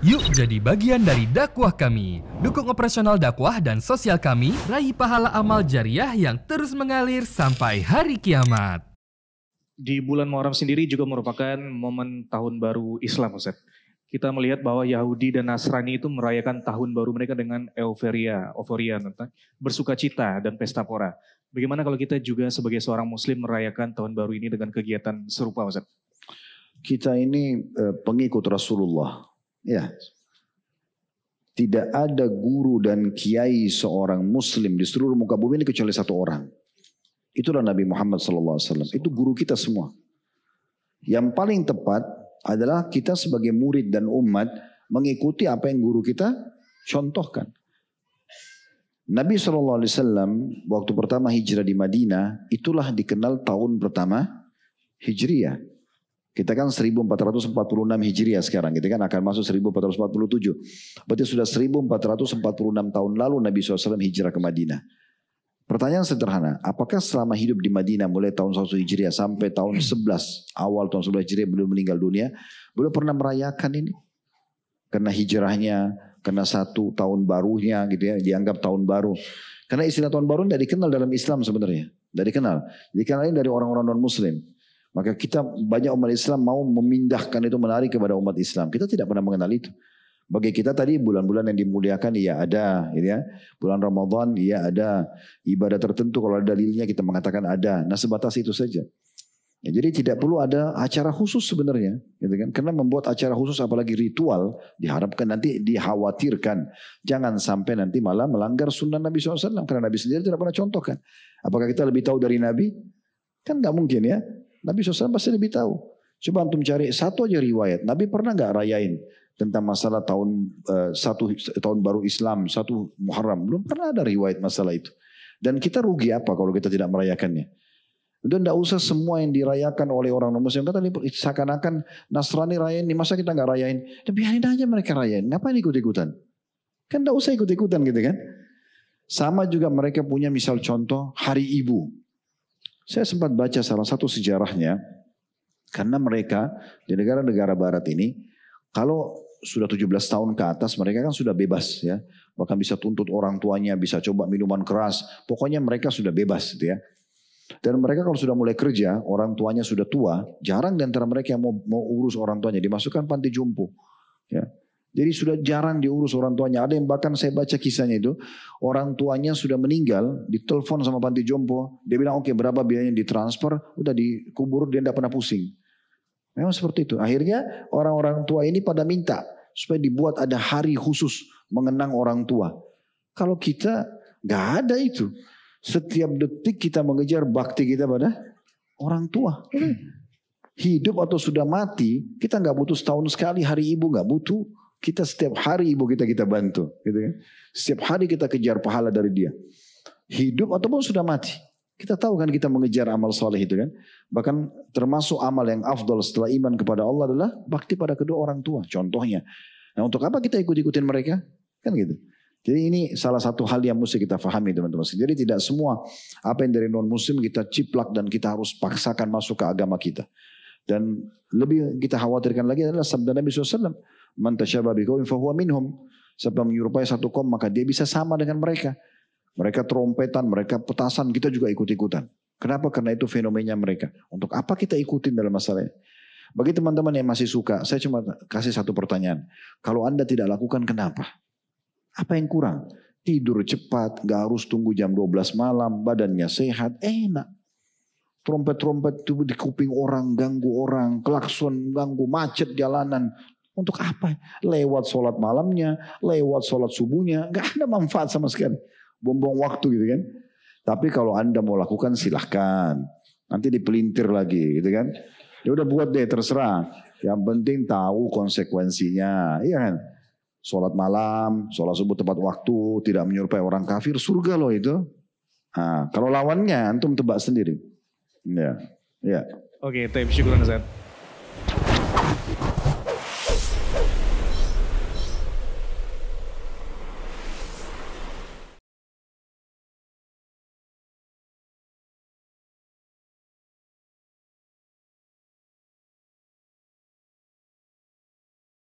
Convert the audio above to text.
Yuk jadi bagian dari dakwah kami. Dukung operasional dakwah dan sosial kami, raih pahala amal jariah yang terus mengalir sampai hari kiamat. Di bulan Muharram sendiri juga merupakan momen tahun baru Islam, Ustaz. Kita melihat bahwa Yahudi dan Nasrani itu merayakan tahun baru mereka dengan euforia, bersuka cita dan pesta pora. Bagaimana kalau kita juga sebagai seorang muslim merayakan tahun baru ini dengan kegiatan serupa, Ustaz? Kita ini pengikut Rasulullah. Ya, tidak ada guru dan kiai seorang muslim di seluruh muka bumi ini kecuali satu orang. Itulah Nabi Muhammad SAW. Itu guru kita semua. Yang paling tepat adalah kita sebagai murid dan umat mengikuti apa yang guru kita contohkan. Nabi SAW waktu pertama hijrah di Madinah, itulah dikenal tahun pertama Hijriah. Kita kan 1446 Hijriah sekarang, kita kan akan masuk 1447. Berarti sudah 1446 tahun lalu Nabi SAW hijrah ke Madinah. Pertanyaan sederhana, apakah selama hidup di Madinah mulai tahun 1 Hijriah sampai tahun 11, awal tahun 11 Hijriah belum meninggal dunia, belum pernah merayakan ini? Karena hijrahnya, karena satu tahun barunya gitu ya, dianggap tahun baru. Karena istilah tahun baru tidak dikenal dalam Islam sebenarnya. Tidak dikenal. Dikenalin dari orang-orang non-muslim. Maka kita banyak umat Islam mau memindahkan itu, menarik kepada umat Islam. Kita tidak pernah mengenal itu. Bagi kita tadi bulan-bulan yang dimuliakan iya ada, gitu ya. Bulan Ramadan iya ada. Ibadah tertentu kalau ada dalilnya kita mengatakan ada. Nah sebatas itu saja. Ya, jadi tidak perlu ada acara khusus sebenarnya, gitu kan? Karena membuat acara khusus apalagi ritual diharapkan nanti dikhawatirkan jangan sampai nanti malah melanggar sunnah Nabi SAW. Karena Nabi sendiri tidak pernah contohkan. Apakah kita lebih tahu dari Nabi? Kan nggak mungkin ya. Nabi SAW pasti lebih tahu. Coba antum cari satu aja riwayat. Nabi pernah nggak rayain tentang masalah satu tahun baru Islam, satu Muharram? Belum pernah ada riwayat masalah itu. Dan kita rugi apa kalau kita tidak merayakannya? Dan tidak usah semua yang dirayakan oleh orang non-muslim. Kata seakan-akan Nasrani rayain, masa kita nggak rayain? Dan biarin aja mereka rayain. Ngapain ikut-ikutan? Kan tidak usah ikut-ikutan gitu kan? Sama juga mereka punya misal contoh Hari Ibu. Saya sempat baca salah satu sejarahnya, karena mereka di negara-negara barat ini, kalau sudah 17 tahun ke atas mereka kan sudah bebas ya. Bahkan bisa tuntut orang tuanya, bisa coba minuman keras. Pokoknya mereka sudah bebas gitu ya. Dan mereka kalau sudah mulai kerja, orang tuanya sudah tua, jarang di antara mereka yang mau urus orang tuanya, dimasukkan panti jompo. Ya. Jadi sudah jarang diurus orang tuanya. Ada yang bahkan saya baca kisahnya itu, orang tuanya sudah meninggal, ditelepon sama panti jompo, dia bilang oke, berapa biayanya ditransfer, udah dikubur, dia tidak pernah pusing. Memang seperti itu. Akhirnya orang-orang tua ini pada minta supaya dibuat ada hari khusus mengenang orang tua. Kalau kita nggak ada itu, setiap detik kita mengejar bakti kita pada orang tua. Hidup atau sudah mati, kita nggak butuh setahun sekali hari ibu, nggak butuh. Kita setiap hari ibu kita bantu, gitu kan? Setiap hari kita kejar pahala dari dia. Hidup ataupun sudah mati. Kita tahu kan kita mengejar amal soleh itu kan. Bahkan termasuk amal yang afdal setelah iman kepada Allah adalah bakti pada kedua orang tua. Contohnya. Nah untuk apa kita ikut-ikutin mereka? Kan gitu. Jadi ini salah satu hal yang mesti kita fahami teman-teman. Jadi tidak semua apa yang dari non muslim kita ciplak dan kita harus paksakan masuk ke agama kita. Dan lebih kita khawatirkan lagi adalah sabda Nabi SAW. Man tasyabaha biqaumin fahuwa minhum. Siapa menyerupai satu kaum maka dia bisa sama dengan mereka. Mereka trompetan, mereka petasan, kita juga ikut-ikutan. Kenapa? Karena itu fenomenanya mereka. Untuk apa kita ikutin dalam masalahnya? Bagi teman-teman yang masih suka, saya cuma kasih satu pertanyaan. Kalau Anda tidak lakukan, kenapa? Apa yang kurang? Tidur cepat, gak harus tunggu jam 12 malam, badannya sehat, enak. Trompet-trompet itu di kuping orang, ganggu orang, klakson, ganggu macet jalanan. Untuk apa? Lewat sholat malamnya, lewat sholat subuhnya, gak ada manfaat sama sekali. Buang-buang waktu gitu kan. Tapi kalau Anda mau lakukan silahkan. Nanti dipelintir lagi gitu kan. Ya udah buat deh terserah. Yang penting tahu konsekuensinya. Iya kan. Sholat malam, sholat subuh tepat waktu, tidak menyerupai orang kafir, surga loh itu. Nah, kalau lawannya antum tebak sendiri. Ya, ya. Oke, syukuran Ustaz.